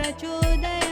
प्रचोदयात्।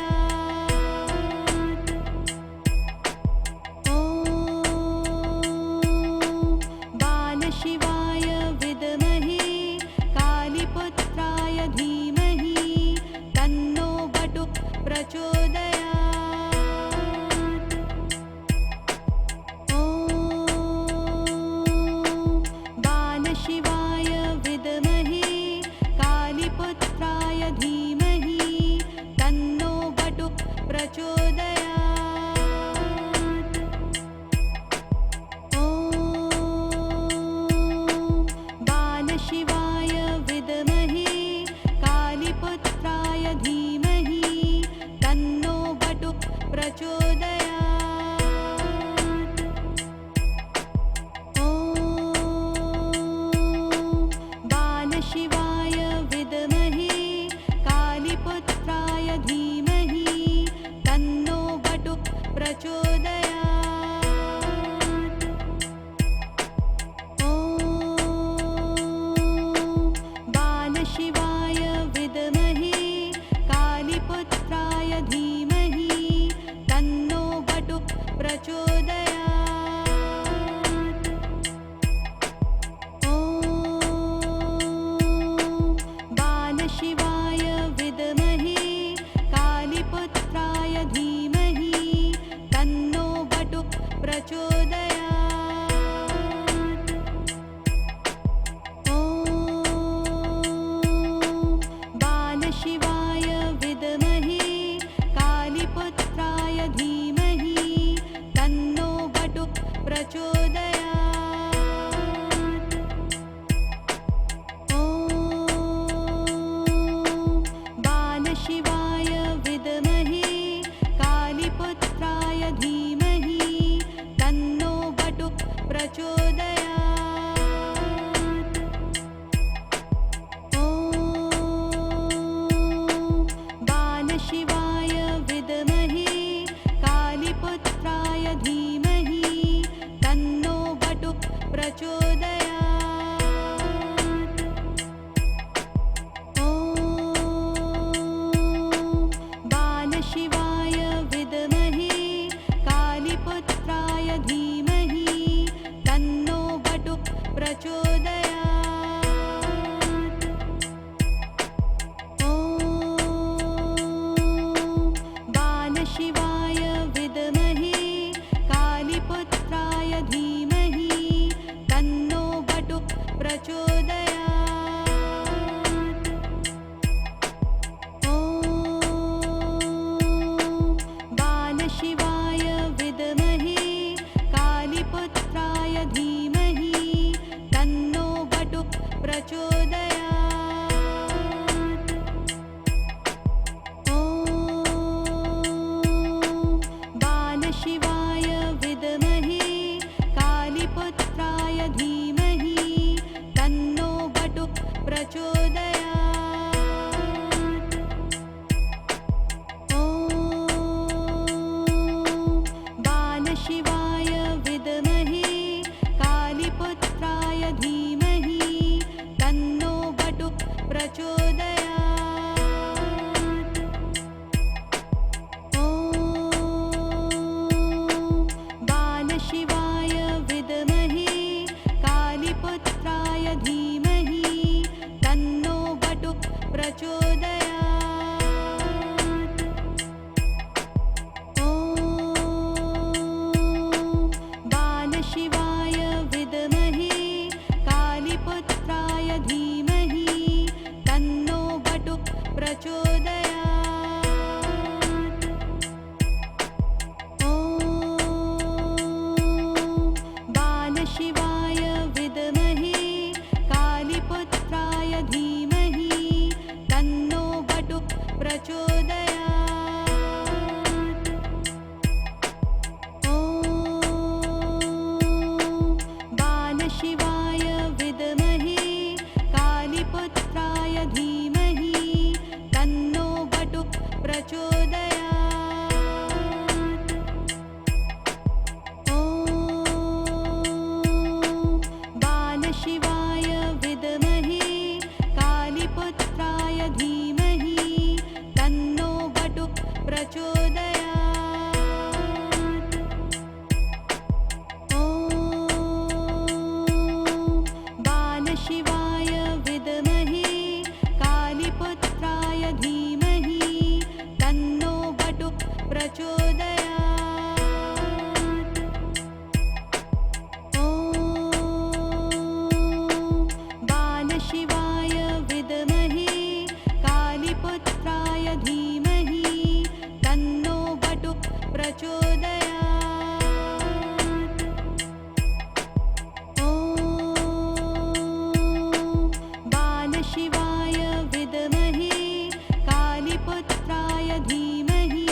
धीमहि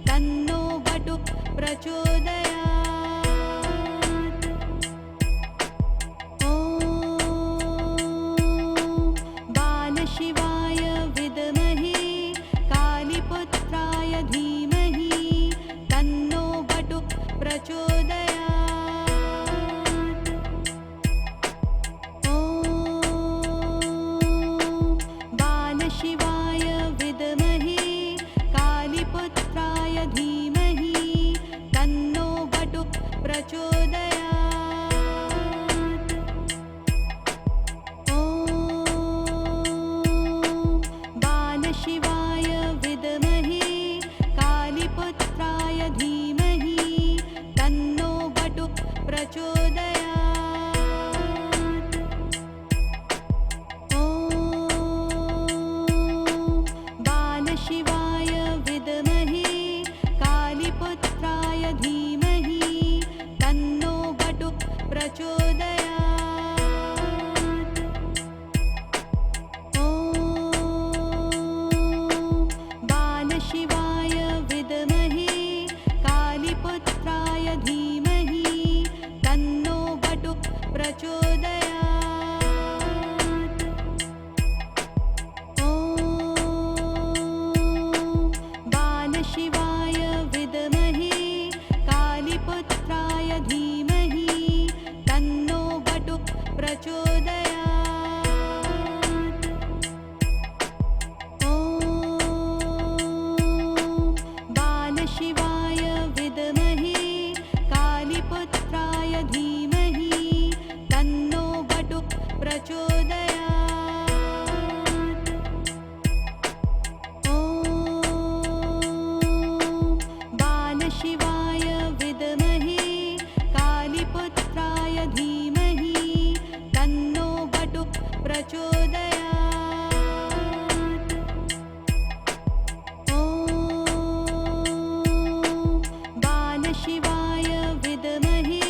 तन्नो बटुक प्रचोदयात्। ॐ बालशिवाय विद्महे कालीपुत्राय धीमहि तन्नो बटुक प्रचोदयात्। ॐ बालशिवाय विद्महे कालीपुत्राय धीमहि तन्नो बटुक प्रचोदयात्। ॐ बालशिवाय विद्महे कालीपुत्राय धीमहि तन्नो बटुक प्रचोदयात्। ॐ बालशिवाय विद्महे कालीपुत्राय धीमहि तन्नो बटुक प्रचोदयात्। ॐ बालशिवाय विद्महे कालीपुत्राय धीमहि तन्नो बटुक प्रचोदयात्। ॐ बालशिवाय विद्महे कालीपुत्राय धीमहि तन्नो बटुक प्रचोदयात्। ॐ बालशिवाय विद्महे कालीपुत्राय धीमहि तन्नो बटुक प्रचोदयात्। ॐ बालशिवाय विद्महे कालीपुत्राय धीमहि तन्नो बटुक प्रचोदयात्। ॐ बालशिवाय विद्महे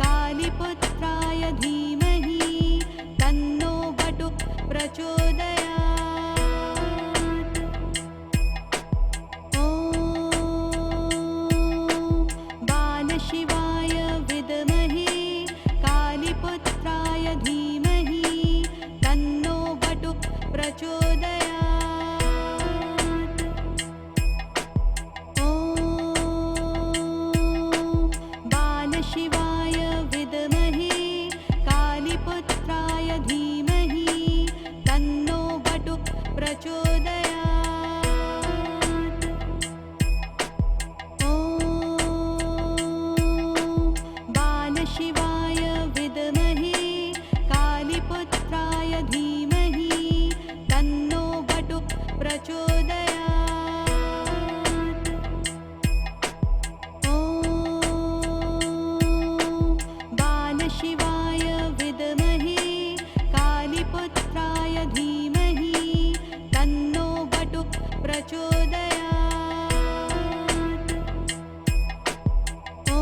कालीपुत्राय धीमहि तन्नो बटुक प्रचोदयात्। ॐ बालशिवाय विद्महे कालीपुत्राय धीमहि तन्नो बटुक प्रचोदयात्। ॐ बालशिवाय विद्महे कालीपुत्राय धीमहि तन्नो बटुक प्रचोदयात्। ॐ बालशिवाय विद्महे कालीपुत्राय धीमहि तन्नो बटुक प्रचोदयात्। ॐ बालशिवाय विद्महे कालीपुत्राय धीमहि तन्नो बटुक प्रचोदयात्। ॐ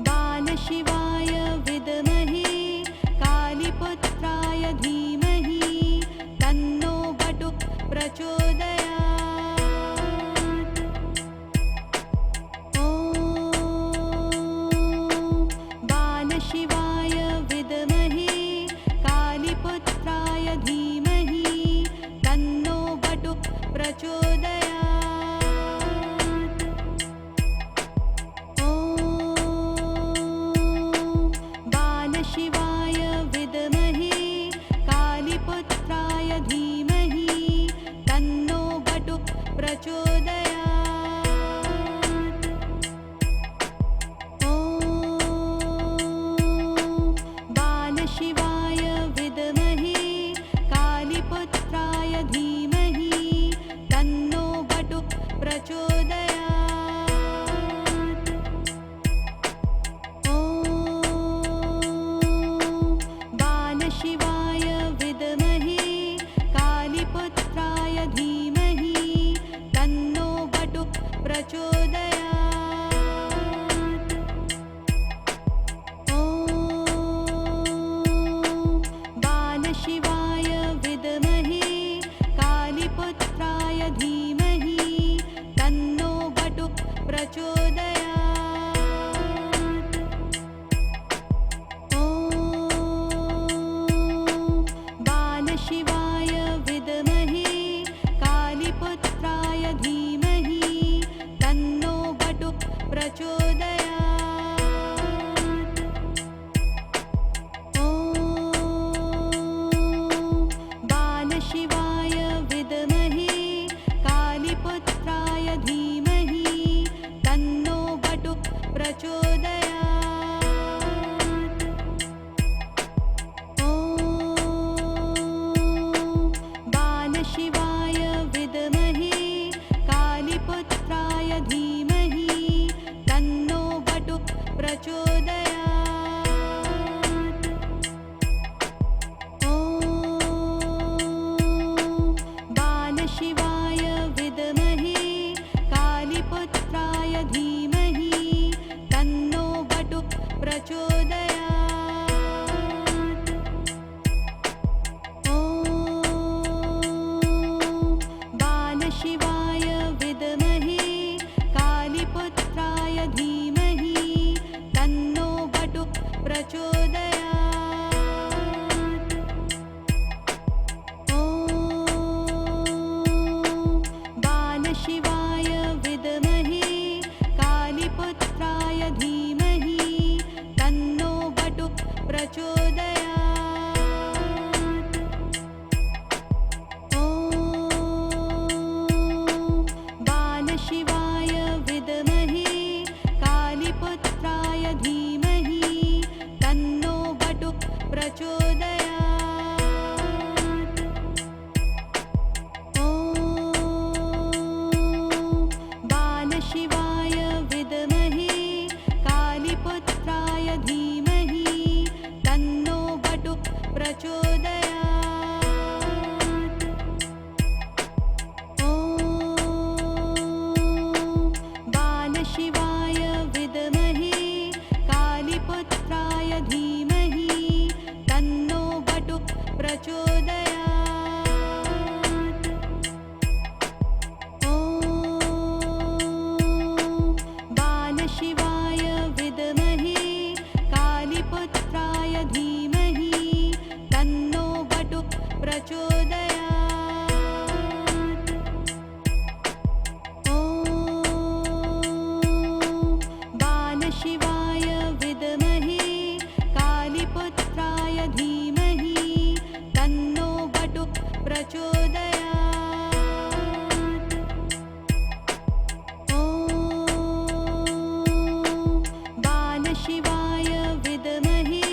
बालशिवाय विद्महे कालीपुत्राय धीमहि तन्नो बटुक प्रचोदयात्। ॐ बालशिवाय विद्महे कालीपुत्राय धीमहि तन्नो बटुक प्रचोदयात्। ॐ बालशिवाय विद्महे कालीपुत्राय धीमहि तन्नो बालशिवाय विद्महे कालीपुत्राय धीमहि तन्नो बटुक प्रचोदयात्। ॐ बालशिवाय विद्महे कालीपुत्राय धीमहि तन्नो बटुक प्रचोदयात्। ॐ बालशिवाय विद्महे कालीपुत्राय धीमहि तन्नो बटुक प्रचोदयात्। ॐ बालशिवाय विद्महे कालीपुत्राय धीमहि तन्नो बटुक प्रचोदयात्। ॐ बालशिवाय विद्महे कालीपुत्राय धीमहि तन्नो बटुक प्रचोदयात्। ॐ बालशिवाय विद्महे कालीपुत्राय धीमहि तन्नो बटुक प्रचोदयात्। ॐ बालशिवाय विद्महे कालीपुत्राय धीमहि तन्नो बटुक प्रचोदयात्। ॐ बालशिवाय विद्महे कालीपुत्राय धीमहि तन्नो बटुक प्रचोदयात्। ॐ बालशिवाय विद्महे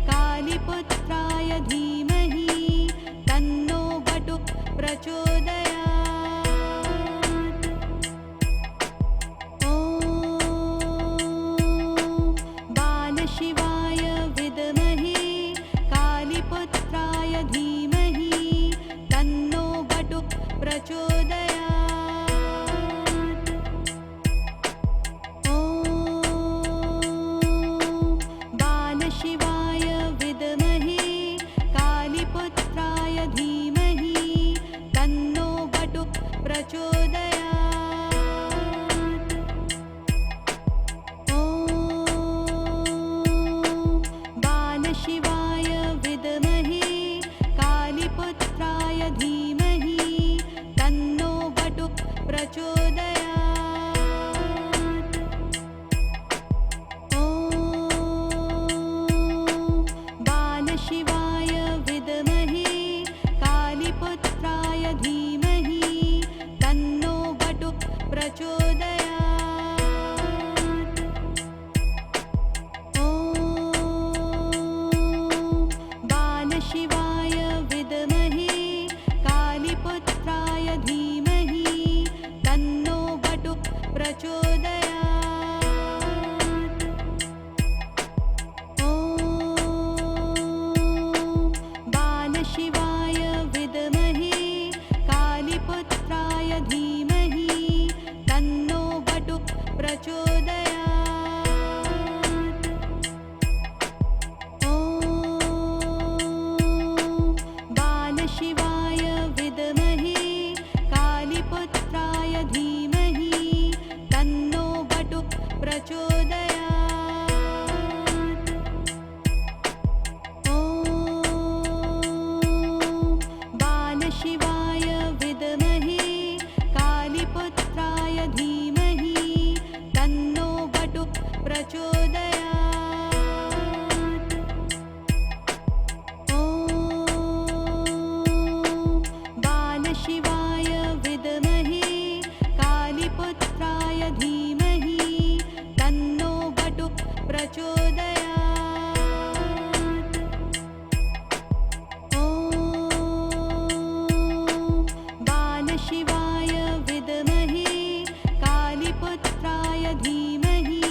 कालीपुत्राय धीमहि तन्नो बटुक प्रचोदयात्। ॐ बालशिवाय विद्महे कालीपुत्राय धीमहि तन्नो बटुक प्रचोदयात्। ॐ बालशिवाय विद्महे कालीपुत्राय धीमहि तन्नो बटुक प्रचोदयात्। ॐ बालशिवाय विद्महे कालीपुत्राय धीमहि तन्नो बटुक प्रचोदयात्। ॐ बालशिवाय विद्महे कालीपुत्राय धीमहि तन्नो बटुक प्रचोदयात्। ॐ बालशिवाय विद्महे कालीपुत्राय धीमहि तन्नो बटुक प्रचोदयात्। ॐ बालशिवाय विद्महे कालीपुत्राय धीमहि तन्नो बटुक प्रचोदयात्। ॐ बालशिवाय विद्महे कालीपुत्राय धीमहि तन्नो बटुक प्रचोदयात्। ॐ बालशिवाय विद्महे कालीपुत्राय धीमहि तन्नो बटुक प्रचोदयात्। ॐ बालशिवाय विद्महे कालीपुत्राय धीमहि तन्नो बटुक प्रचोदयात्। ॐ बालशिवाय विद्महे कालीपुत्राय धीमहि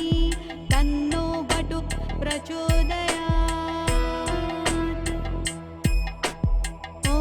तन्नो बटुक प्रचोदयात्। ॐ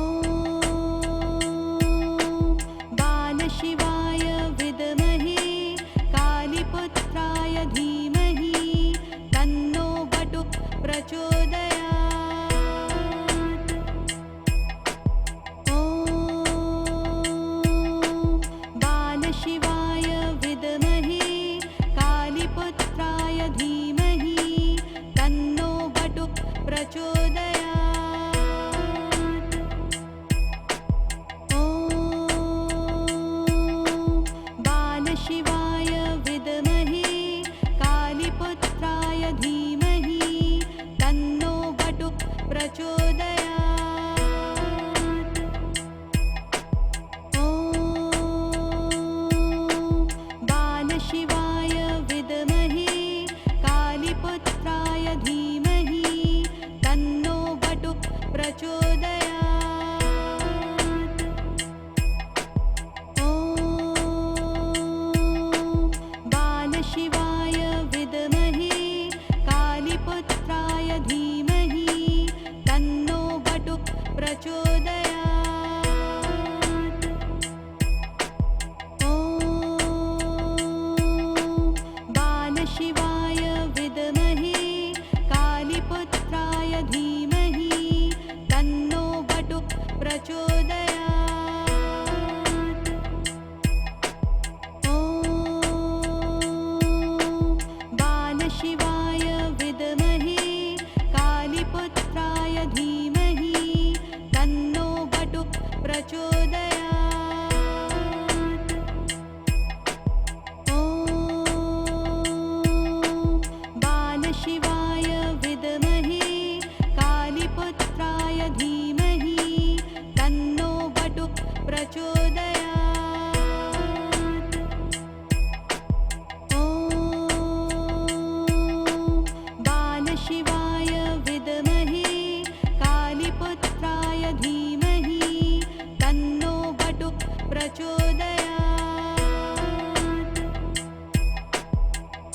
प्रचोदयात्।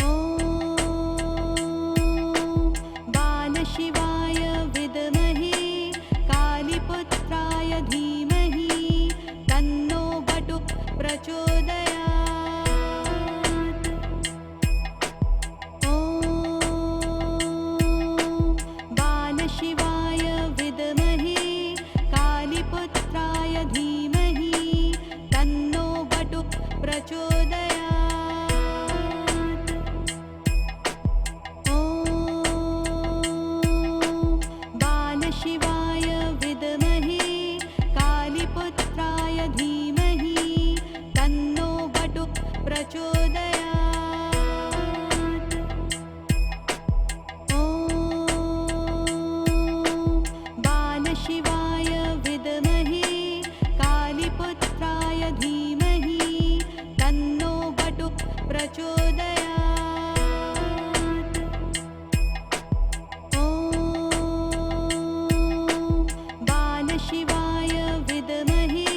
ॐ बालशिवाय विद्महे कालीपुत्राय धीमहि तन्नो बटुः प्रचोदयात्। ॐ बालशिवाय विद्महे कालीपुत्राय धीमहि तन्नो बटुः प्रचोदयात्। ॐ बालशिवाय विद्महे कालीपुत्राय धीमहि तन्नो बटुः प्रचोदयात्। ॐ बालशिवाय विद्महे कालीपुत्राय धीमहि तन्नो बटुः प्रचोदयात्। ॐ बालशिवाय विद्महे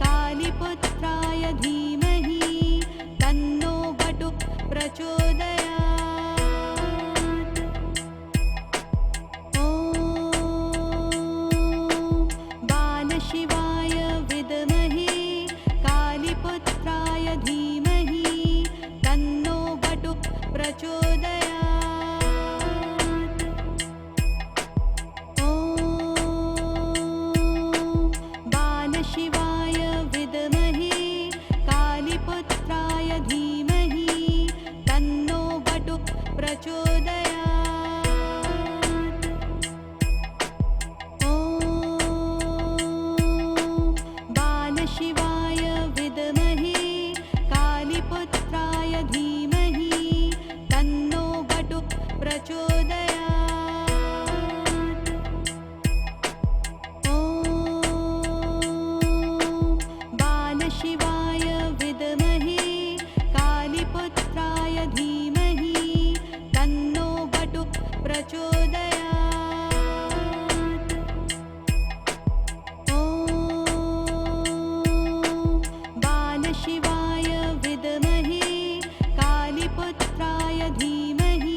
कालीपुत्राय धीमहि तन्नो बटुः प्रचोदयात्। ॐ बालशिवाय विद्महे कालीपुत्राय धीमहि तन्नो बटुः प्रचोदयात्। ॐ बालशिवाय विद्महे कालीपुत्राय धीमहि तन्नो बटुः प्रचोदयात्। ॐ बालशिवाय विद्महे कालीपुत्राय धीमहि तन्नो बटुः प्रचोदयात्। ॐ बालशिवाय विद्महे कालीपुत्राय धीमहि तन्नो बटुः प्रचोदयात्। ॐ बालशिवाय विद्महे कालीपुत्राय धीमहि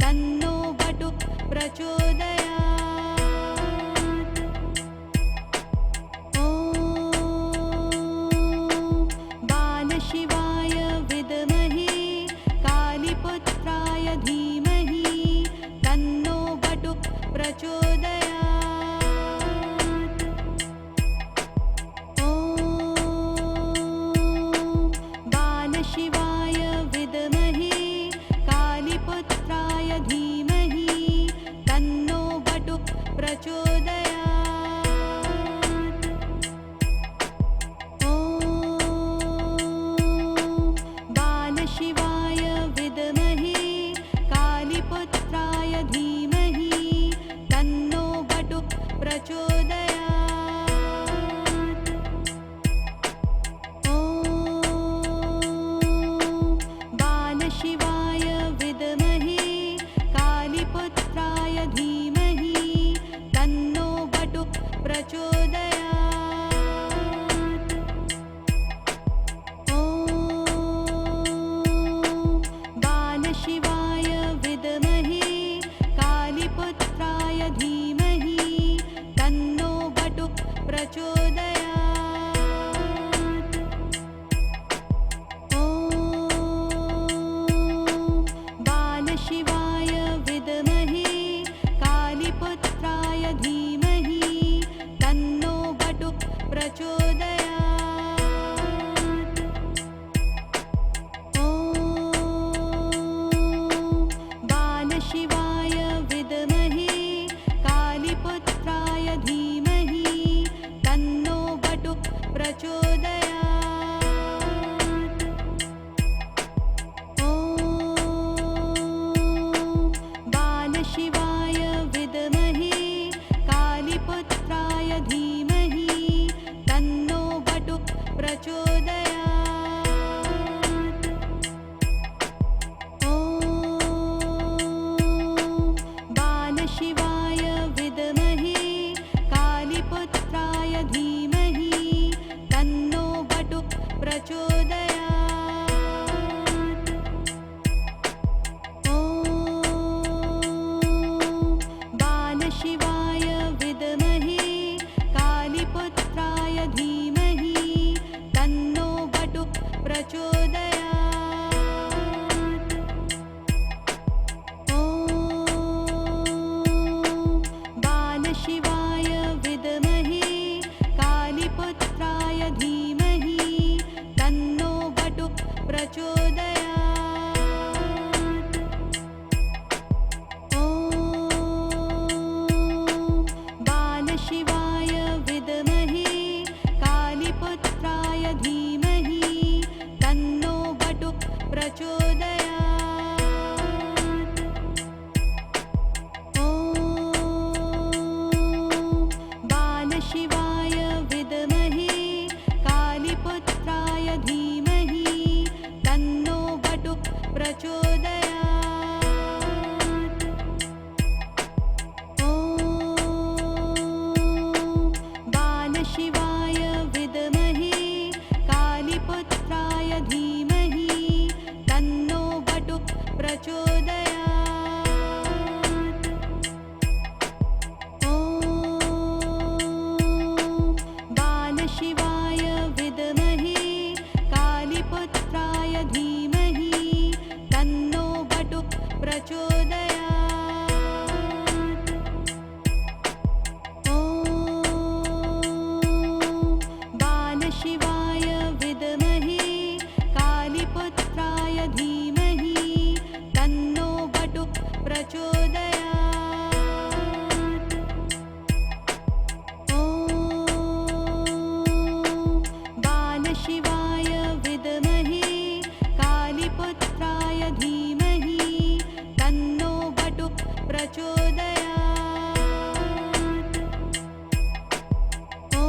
तन्नो बटुः प्रचोदयात्। ॐ बालशिवाय विद्महे कालीपुत्राय धीमहि तन्नो बटुः प्रचोदयात्। ॐ बालशिवाय विद्महे कालीपुत्राय धीमहि तन्नो बटुः प्रचोदयात्। ॐ बालशिवाय विद्महे कालीपुत्राय धीमहि तन्नो बटुः प्रचोदयात्। ॐ बालशिवाय विद्महे कालीपुत्राय धीमहि तन्नो बटुः प्रचोदयात्। ॐ बालशिवाय विद्महे कालीपुत्राय धीमहि तन्नो बटुः प्रचोदयात्। ॐ बालशिवाय विद्महे कालीपुत्राय धीमहि तन्नो बटुः प्रचोदयात्। ॐ बालशिवाय विद्महे कालीपुत्राय धीमहि तन्नो बटुः प्रचोदयात्। ॐ बालशिवाय विद्महे कालीपुत्राय धीमहि तन्नो बटुः प्रचोदयात्। ॐ बालशिवाय विद्महे कालीपुत्राय धीमहि तन्नो धीमहि तन्नो बटुः प्रचोदयात्। ॐ बालशिवाय विद्महे कालीपुत्राय धीमहि तन्नो बटुः प्रचोदयात्। ॐ बालशिवाय विद्महे कालीपुत्राय धीमहि तन्नो बटुः प्रचोदयात्। ॐ बालशिवाय विद्महे कालीपुत्राय धीमहि तन्नो बटुः प्रचोदयात्। ॐ बालशिवाय विद्महे कालीपुत्राय धीमहि तन्नो बटुः प्रचोदयात्। ॐ बालशिवाय विद्महे कालीपुत्राय धीमहि तन्नो बटुः प्रचोदयात्। ॐ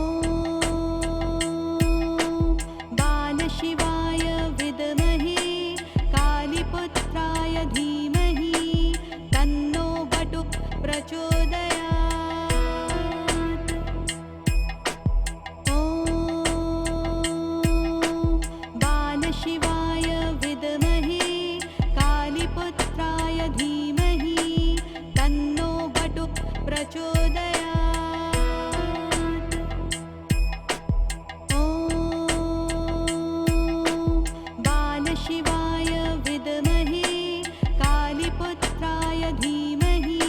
बालशिवाय विद्महे कालीपुत्राय धीमहि तन्नो बटुः प्रचोदयात्। ॐ बालशिवाय विद्महे कालीपुत्राय धीमहि तन्नो बटुः प्रचोदयात्। ॐ बालशिवाय विद्महे कालीपुत्राय धीमहि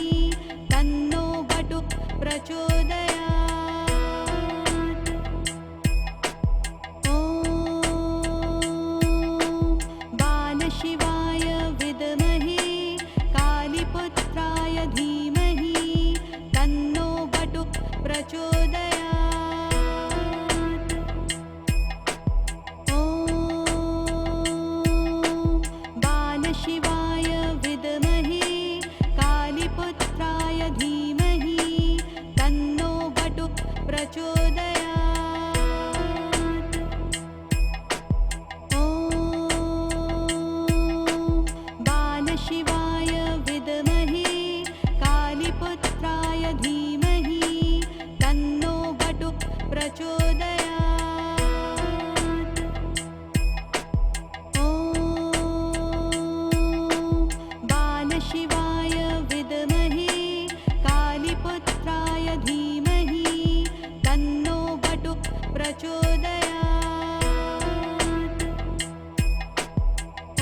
तन्नो बटुः प्रचोदयात्। ॐ बालशिवाय विद्महे कालीपुत्राय धीमहि तन्नो बटुः प्रचोदयात्। ॐ बालशिवाय विद्महे कालीपुत्राय धीमहि तन्नो बटुः प्रचोदयात्। ॐ बालशिवाय विद्महे कालीपुत्राय धीमहि तन्नो बटुः प्रचोदयात्। ॐ बालशिवाय विद्महे कालीपुत्राय धीमहि तन्नो बटुः प्रचोदयात्।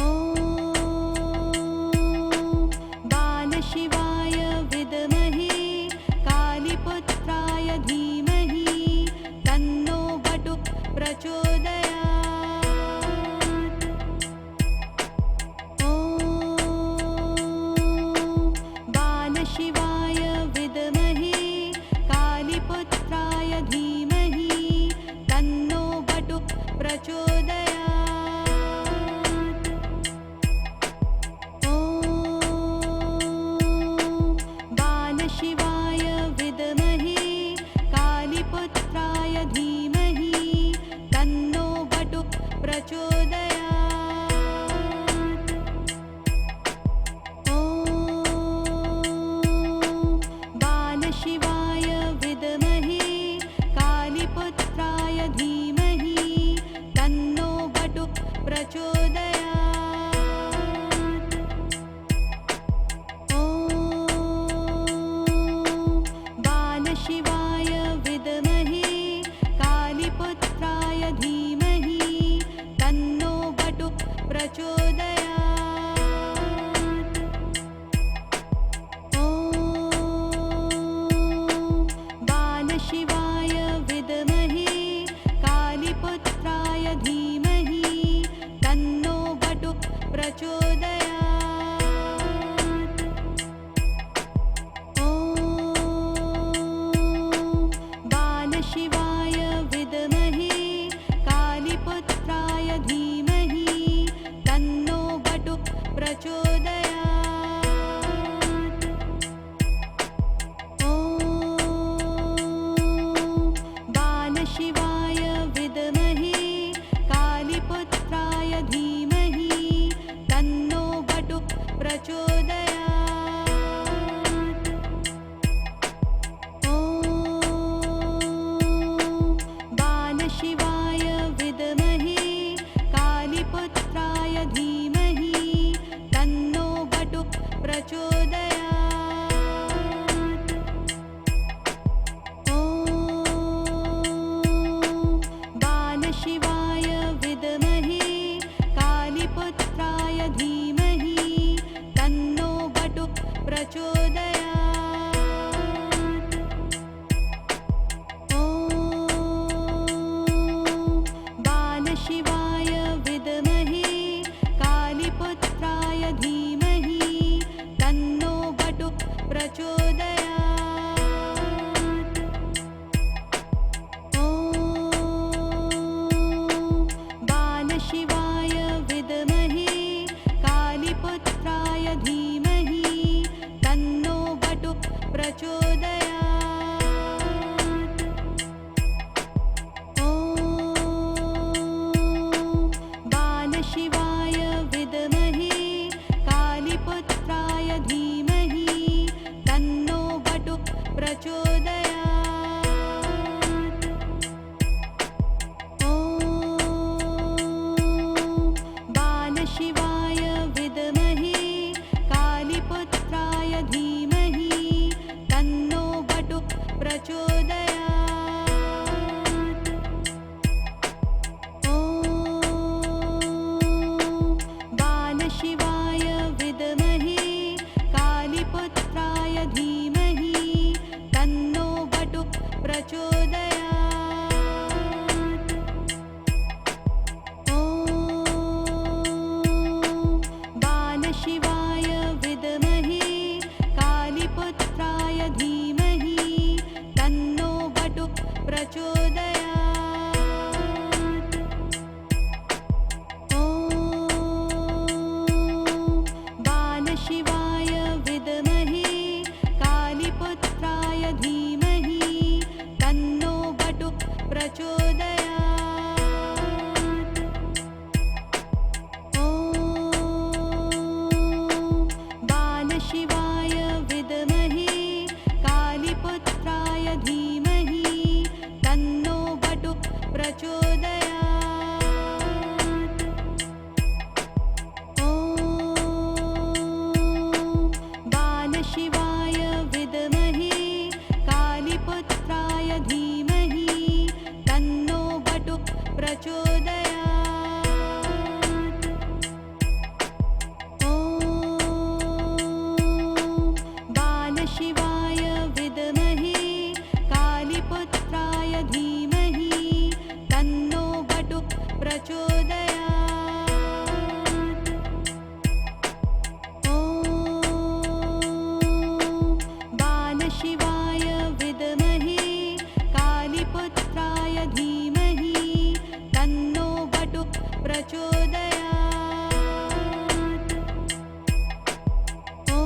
ॐ बालशिवाय विद्महे कालीपुत्राय धीमहि तन्नो बटुः प्रचोदयात्। ॐ बालशिवाय विद्महे कालीपुत्राय धीमहि तन्नो बटुः प्रचोदयात्। ॐ बालशिवाय विद्महे कालीपुत्राय धीमहि तन्नो बटुः प्रचोदयात्। ॐ बालशिवाय विद्महे कालीपुत्राय धीमहि तन्नो बटुः प्रचोदयात्। ॐ बालशिवाय विद्महे कालीपुत्राय धीमहि तन्नो बटुः प्रचोदयात्। ॐ बालशिवाय विद्महे कालीपुत्राय धीमहि तन्नो प्रचोदयात्। ॐ बालशिवाय विद्महे कालीपुत्राय धीमहि तन्नो बटुक प्रचोदयात्। ॐ बालशिवाय विद्महे कालीपुत्राय धीमहि तन्नो बटुक प्रचोदयात्। ॐ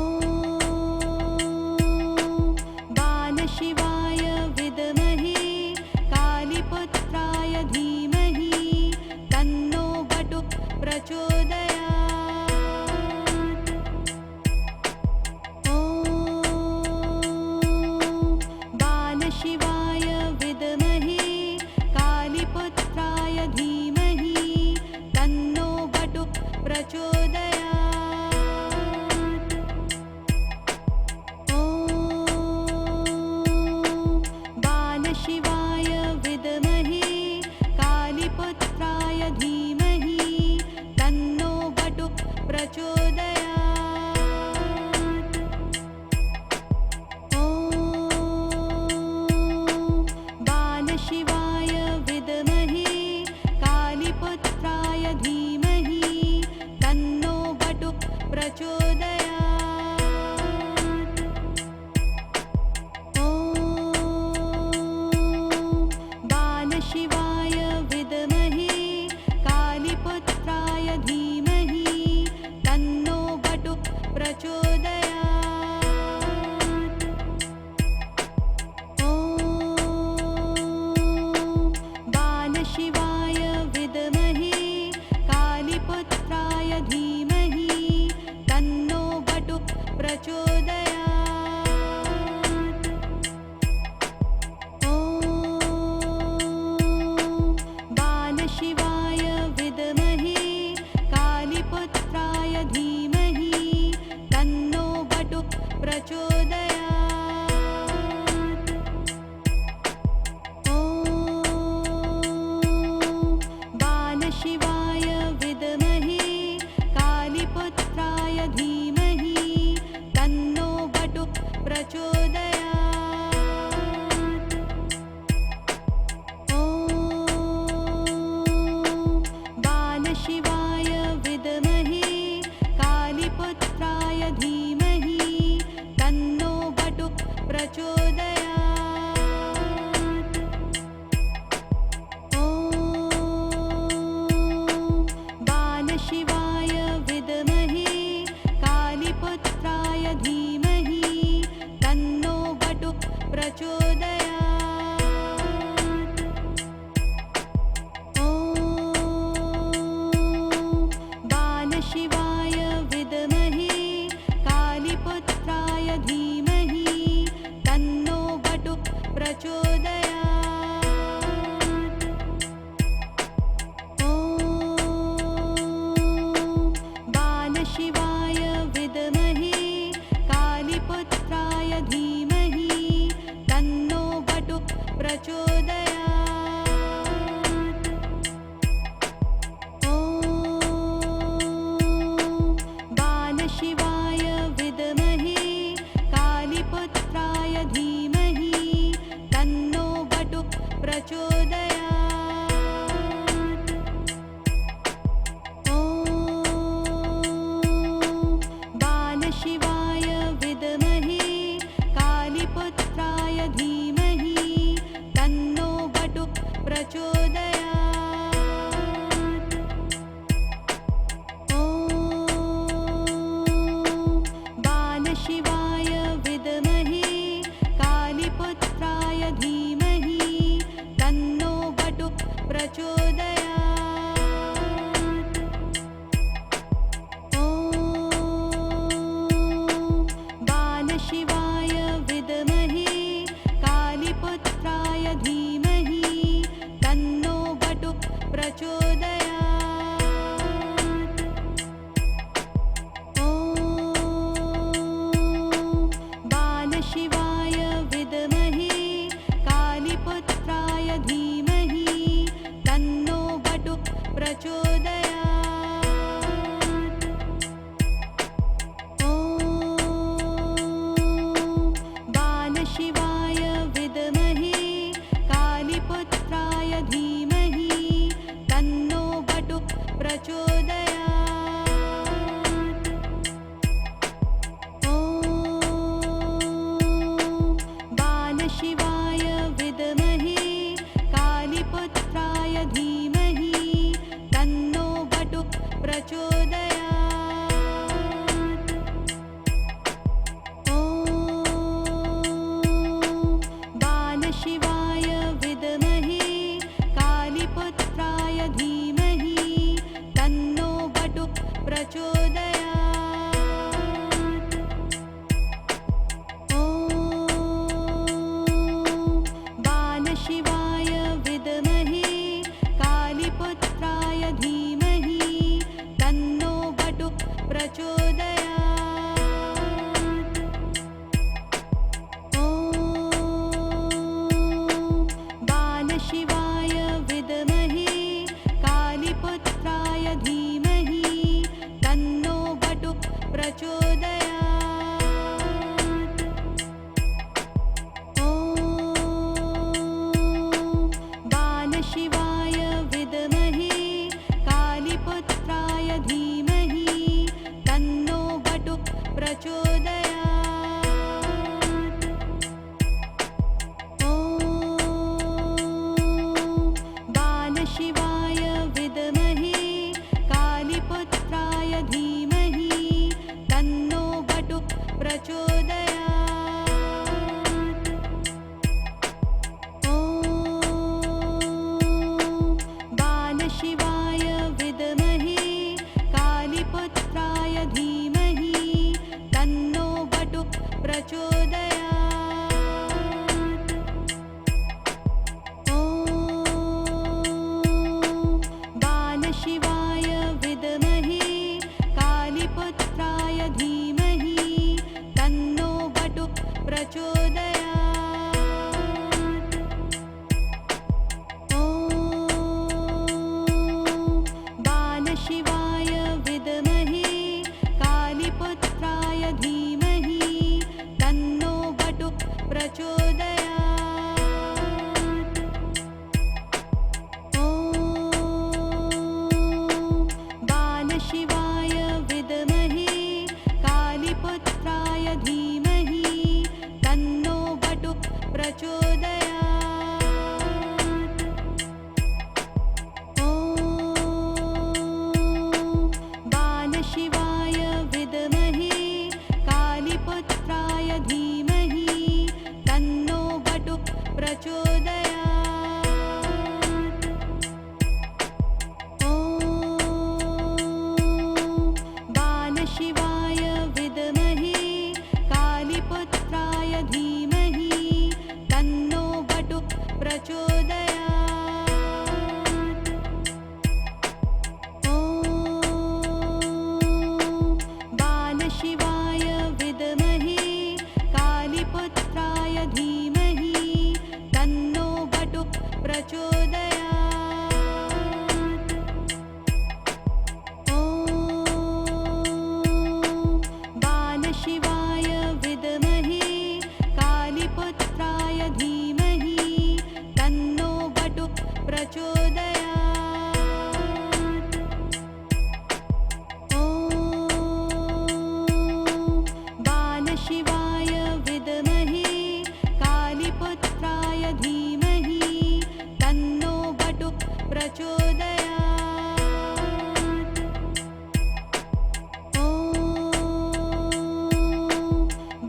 बालशिवाय विद्महे कालीपुत्राय धीमहि तन्नो बटुक प्रचोदयात्। ॐ बालशिवाय विद्महे कालीपुत्राय धीमहि तन्नो बटुक प्रचोदयात्। ॐ बालशिवाय विद्महे कालीपुत्राय धीमहि तन्नो बटुक प्रचोदयात्। ॐ बालशिवाय विद्महे कालीपुत्राय धीमहि तन्नो बटुक प्रचोदयात्। ॐ बालशिवाय विद्महे कालीपुत्राय धीमहि तन्नो बटुक प्रचोदयात्। ॐ बालशिवाय विद्महे कालीपुत्राय धीमहि तन्नो बटुक प्रचोदयात्। ॐ बालशिवाय विद्महे कालीपुत्राय धीमहि तन्नो बटुक प्रचोदयात्। ॐ बालशिवाय विद्महे कालीपुत्राय धीमहि तन्नो बटुक प्रचोदयात्। ॐ बालशिवाय विद्महे कालीपुत्राय धीमहि तन्नो बटुक प्रचोदयात्। ॐ बालशिवाय विद्महे कालीपुत्राय धीमहि तन्नो बटुक प्रचोदयात्। ॐ बालशिवाय विद्महे कालीपुत्राय धीमहि तन्नो बटुक प्रचोदयात्। ॐ बालशिवाय विद्महे कालीपुत्राय धीमहि तन्नो बटुक प्रचोदयात्। ॐ बालशिवाय विद्महे कालीपुत्राय धीमहि तन्नो बटुक प्रचोदयात्। ॐ बालशिवाय विद्महे कालीपुत्राय धीमहि तन्नो बटुक प्रचोदयात्। ॐ बालशिवाय विद्महे कालीपुत्राय धीमहि तन्नो बटुक प्रचोदयात्। ॐ बालशिवाय विद्महे कालीपुत्राय धीमहि तन्नो बटुक प्रचोदयात्। ॐ बालशिवाय विद्महे कालीपुत्राय धीमहि तन्नो प्रचोदयात्। ॐ बालशिवाय विद्महे कालीपुत्राय धीमहि तन्नो बटुक प्रचोदयात्। ॐ बालशिवाय विद्महे कालीपुत्राय धीमहि तन्नो बटुक प्रचोदयात्। ॐ बालशिवाय विद्महे कालीपुत्राय धीमहि तन्नो बटुक प्रचोदयात्। ॐ बालशिवाय विद्महे कालीपुत्राय धीमहि तन्नो बटुक प्रचोदयात्। ॐ बालशिवाय विद्महे कालीपुत्राय धीमहि तन्नो बटुक प्रचोदयात्। ॐ बालशिवाय विद्महे कालीपुत्राय धीमहि तन्नो बटुक प्रचोदयात्। ॐ बालशिवाय विद्महे कालीपुत्राय धीमहि तन्नो बटुक प्रचोदयात्। ॐ बालशिवाय विद्महे कालीपुत्राय धीमहि तन्नो बटुक प्रचोदयात्। ॐ बालशिवाय विद्महे कालीपुत्राय धीमहि तन्नो बटुक प्रचोदयात्। ॐ बालशिवाय विद्महे कालीपुत्राय धीमहि तन्नो बटुक प्रचोदयात्। ॐ बालशिवाय विद्महे कालीपुत्राय धीमहि तन्नो बटुक प्रचोदयात्। ॐ बालशिवाय विद्महे कालीपुत्राय धीमहि तन्नो बटुक प्रचोदयात्। ॐ बालशिवाय विद्महे कालीपुत्राय धीमहि तन्नो बटुक प्रचोदयात्। ॐ बालशिवाय विद्महे कालीपुत्राय धीमहि तन्नो बटुक प्रचोदयात्। ॐ बालशिवाय विद्महे कालीपुत्राय धीमहि तन्नो बटुक प्रचोदयात्। ॐ बालशिवाय विद्महे कालीपुत्राय धीमहि तन्नो बटुक प्रचोदयात्। ॐ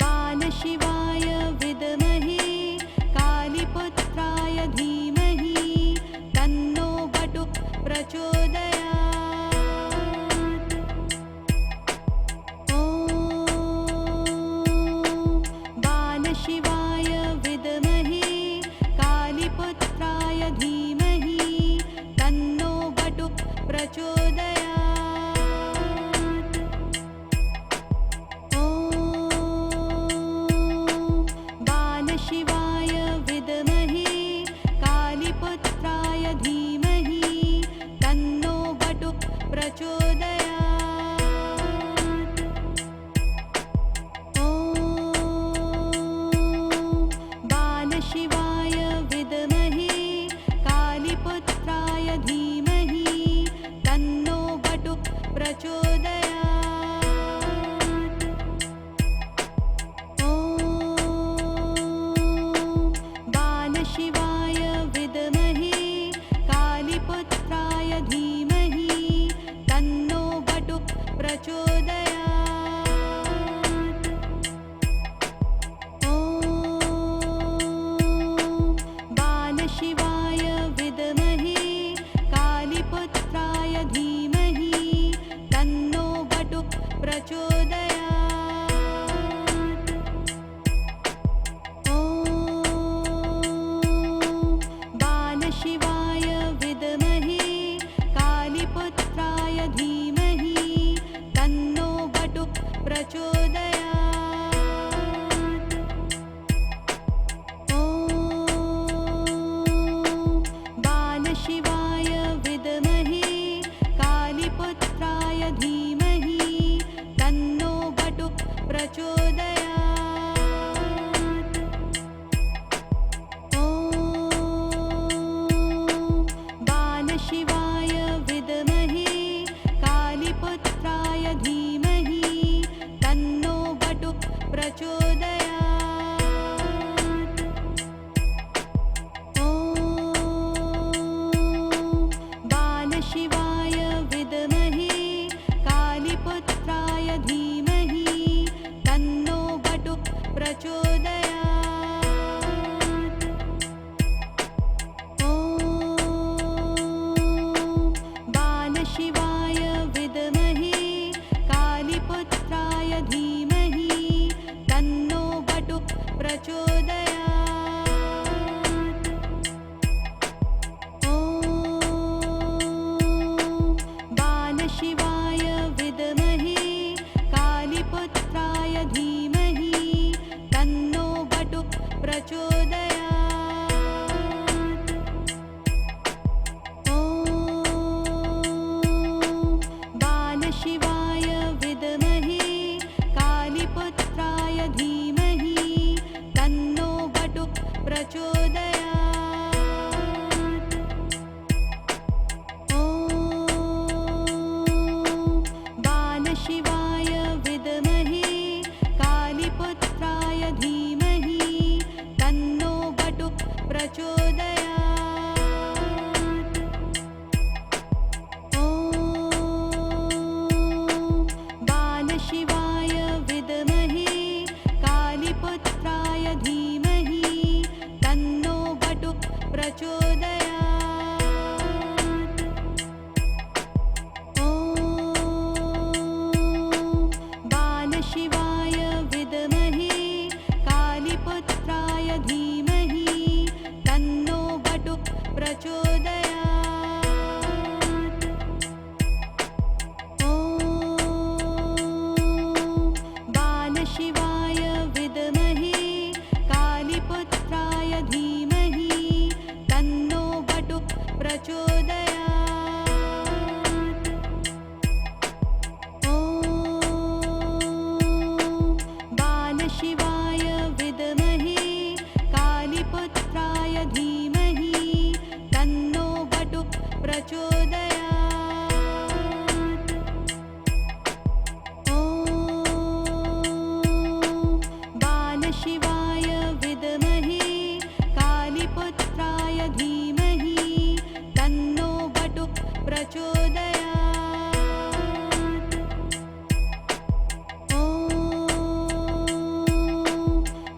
बालशिवाय विद्महे कालीपुत्राय धीमहि तन्नो बटुक प्रचोदयात्। ॐ बालशिवाय विद्महे कालीपुत्राय धीमहि तन्नो बटुक प्रचोदयात्। ॐ बालशिवाय विद्महे कालीपुत्राय धीमहि तन्नो प्रचोदयात्। ॐ बालशिवाय विद्महे कालीपुत्राय धीमहि तन्नो बटुक प्रचोदयात्। ॐ बालशिवाय विद्महे कालीपुत्राय धीमहि तन्नो बटुक प्रचोदयात्। ॐ बालशिवाय विद्महे कालीपुत्राय धीमहि तन्नो बटुक प्रचोदयात्। ॐ बालशिवाय विद्महे कालीपुत्राय धीमहि तन्नो बटुक प्रचोदयात्। ॐ बालशिवाय विद्महे कालीपुत्राय धीमहि तन्नो बटुक प्रचोदयात्। ॐ बालशिवाय विद्महे कालीपुत्राय धीमहि तन्नो बटुक प्रचोदयात्। ॐ बालशिवाय विद्महे कालीपुत्राय धीमहि तन्नो बटुक प्रचोदयात्। ॐ बालशिवाय विद्महे कालीपुत्राय धीमहि तन्नो बटुक प्रचोदयात्। ॐ बालशिवाय विद्महे कालीपुत्राय धीमहि तन्नो बटुक प्रचोदयात्। ॐ बालशिवाय विद्महे कालीपुत्राय धीमहि तन्नो बटुक प्रचोदयात्। ॐ बालशिवाय विद्महे कालीपुत्राय धीमहि तन्नो बटुक प्रचोदयात्। ॐ बालशिवाय विद्महे कालीपुत्राय धीमहि तन्नो बटुक प्रचोदयात्। ॐ बालशिवाय विद्महे कालीपुत्राय धीमहि तन्नो बटुक प्रचोदयात्। ॐ बालशिवाय विद्महे कालीपुत्राय धीमहि तन्नो बटुक प्रचोदयात्। ॐ बालशिवाय विद्महे कालीपुत्राय धीमहि तन्नो बटुक प्रचोदयात्। ॐ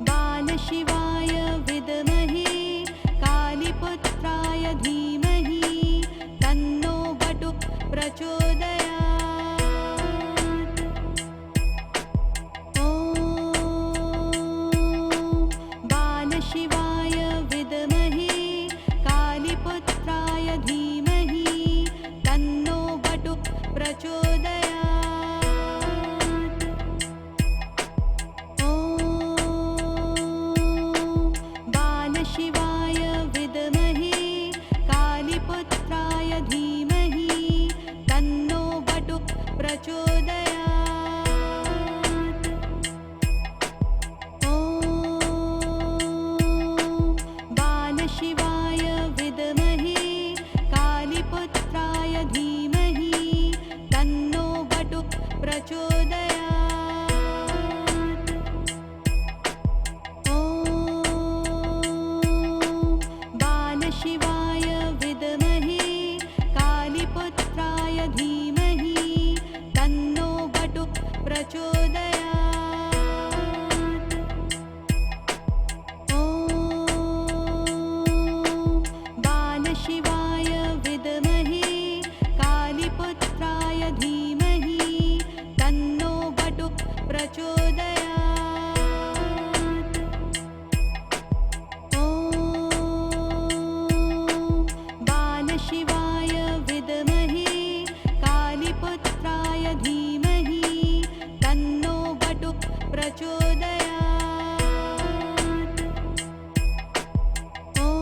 बालशिवाय विद्महे कालीपुत्राय धीमहि तन्नो बटुक प्रचोदयात्। ॐ बालशिवाय विद्महे कालीपुत्राय धीमहि तन्नो बटुक प्रचोदयात्। ॐ बालशिवाय विद्महे कालीपुत्राय धीमहि तन्नो बटुक प्रचोदयात्। ॐ बालशिवाय विद्महे कालीपुत्राय धीमहि तन्नो प्रचोदयात्। ॐ बालशिवाय विद्महे कालीपुत्राय धीमहि तन्नो बटुक प्रचोदयात्। ॐ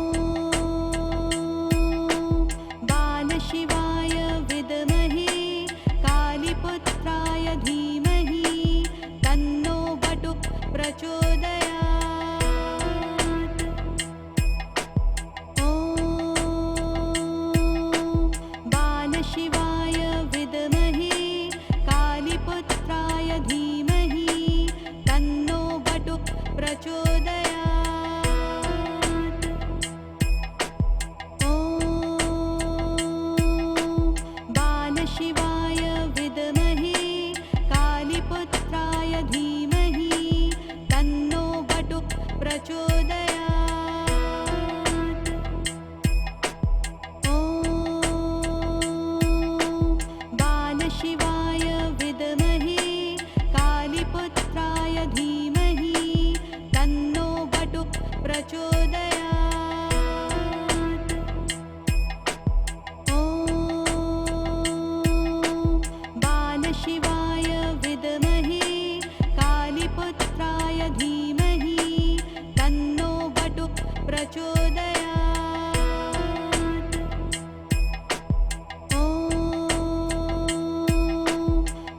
बालशिवाय विद्महे कालीपुत्राय धीमहि तन्नो बटुक प्रचोदयात्। ॐ बालशिवाय विद्महे कालीपुत्राय धीमहि तन्नो बटुक प्रचोदयात्। ॐ बालशिवाय विद्महे कालीपुत्राय धीमहि तन्नो बटुक प्रचोदयात्। ॐ बालशिवाय विद्महे कालीपुत्राय धीमहि तन्नो बटुक प्रचोदयात्। ॐ बालशिवाय विद्महे कालीपुत्राय धीमहि तन्नो बटुक प्रचोदयात्। ॐ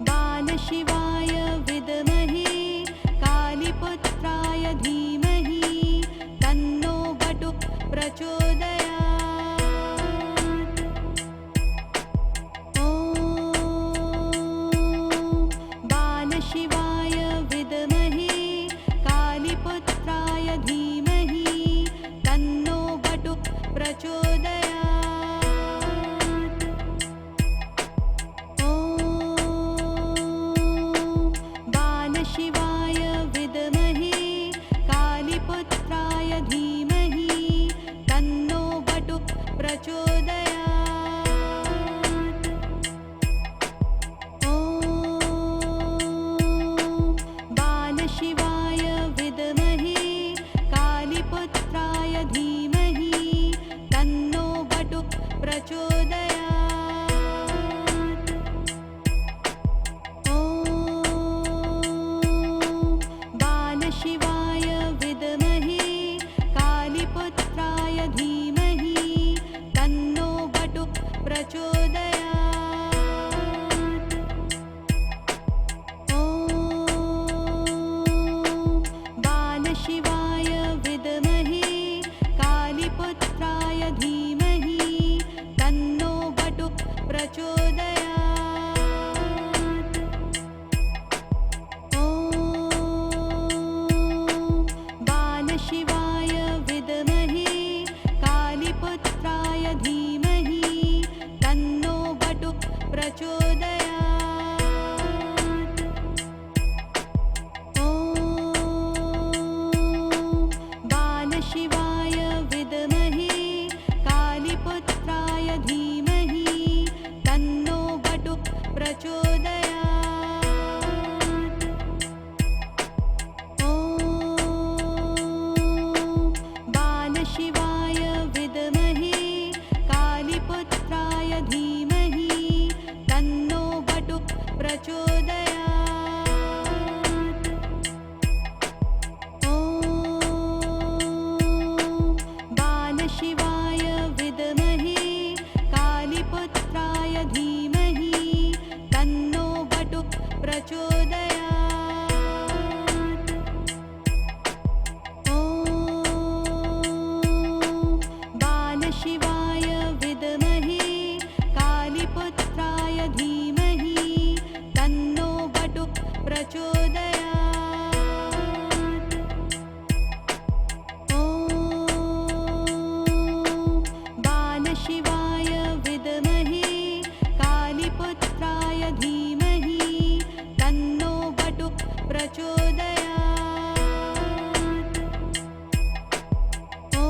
बालशिवाय विद्महे कालीपुत्राय धीमहि तन्नो बटुक प्रचोदयात्। ॐ बालशिवाय विद्महे कालीपुत्राय धीमहि तन्नो बटुक प्रचोदयात्। ॐ बालशिवाय विद्महे कालीपुत्राय धीमहि तन्नो बटुक प्रचोदयात्। ॐ बालशिवाय विद्महे कालीपुत्राय धीमहि तन्नो बटुक प्रचोदयात्। ॐ बालशिवाय विद्महे कालीपुत्राय धीमहि तन्नो बटुक प्रचोदयात्। ॐ बालशिवाय विद्महे कालीपुत्राय धीमहि तन्नो बटुक प्रचोदयात्। ॐ बालशिवाय विद्महे कालीपुत्राय धीमहि तन्नो बटुक प्रचोदयात्। ॐ बालशिवाय विद्महे कालीपुत्राय धीमहि तन्नो बटुक प्रचोदयात्। ॐ बालशिवाय विद्महे कालीपुत्राय धीमहि तन्नो बटुक प्रचोदयात्। ॐ बालशिवाय विद्महे कालीपुत्राय धीमहि तन्नो बटुक प्रचोदयात्। ॐ बालशिवाय विद्महे कालीपुत्राय धीमहि तन्नो बटुक प्रचोदयात्। ॐ बालशिवाय विद्महे कालीपुत्राय धीमहि तन्नो बटुक प्रचोदयात्। ॐ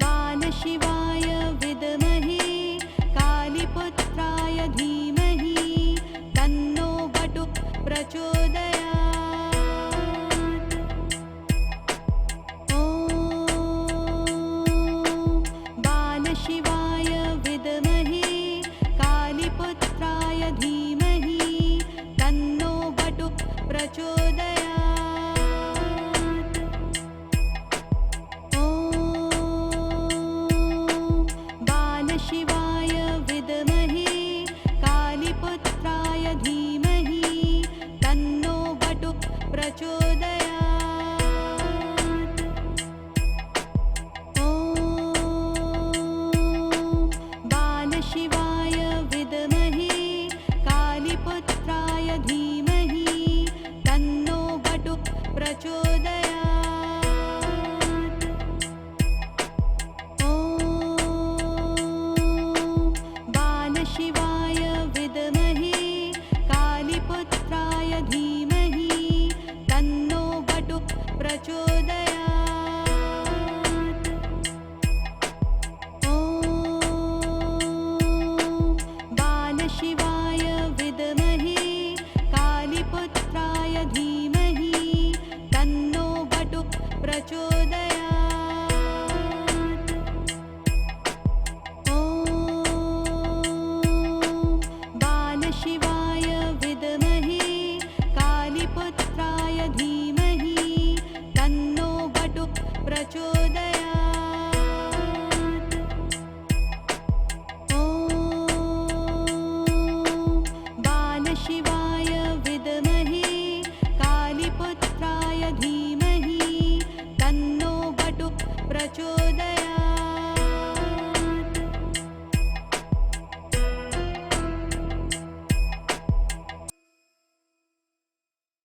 बालशिवाय विद्महे कालीपुत्राय धीमहि तन्नो शिवाय विद्महे कालीपुत्राय धीमहि तन्नो बटुक प्रचोदयात्।